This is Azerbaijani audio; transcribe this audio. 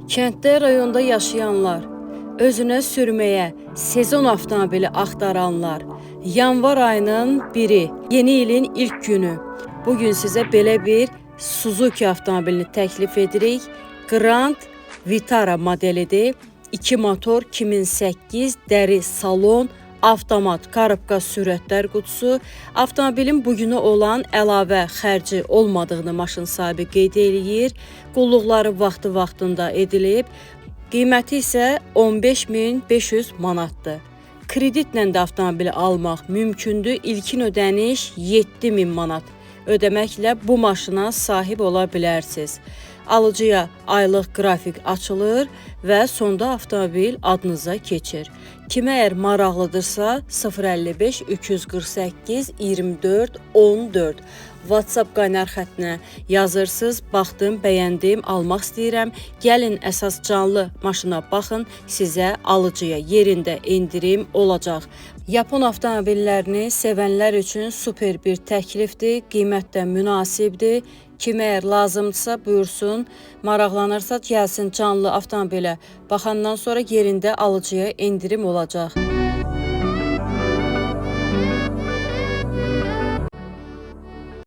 Kənddə rayonda yaşayanlar, özünə sürməyə sezon avtomobili axtaranlar, yanvar ayının 1-i, yeni ilin ilk günü. Bugün sizə belə bir Suzuki avtomobilini təklif edirik. Grand Vitara modelidir. 2 motor, 2008, dəri salon, avtomat, korobka sürətlər qutusu. Avtomobilin bugünə olan əlavə xərci olmadığını maşın sahibi qeyd eləyir. Qulluqları vaxtında edilib. Qiyməti isə 15.500 manatdır. Kreditlə də avtomobili almaq mümkündür. İlkin ödəniş 7.000 manat ödəməklə bu maşına sahib ola bilərsiniz. Alıcıya aylıq qrafik açılır və sonda avtomobil adınıza keçir. Kimə əgər maraqlıdırsa 055 348 24 14 WhatsApp qaynar xəttinə yazırsınız. Baxdım, bəyəndim, almaq istəyirəm. Gəlin əsas canlı maşına baxın, sizə alıcıya yerində endirim olacaq. Yapon avtomobillərini sevənlər üçün super bir təklifdir, qiymət də münasibdir. Kimə əgər lazımdırsa buyursun, maraqlanırsa gəlsin canlı avtomobilə baxandan sonra yerində alıcıya endirim olacaq.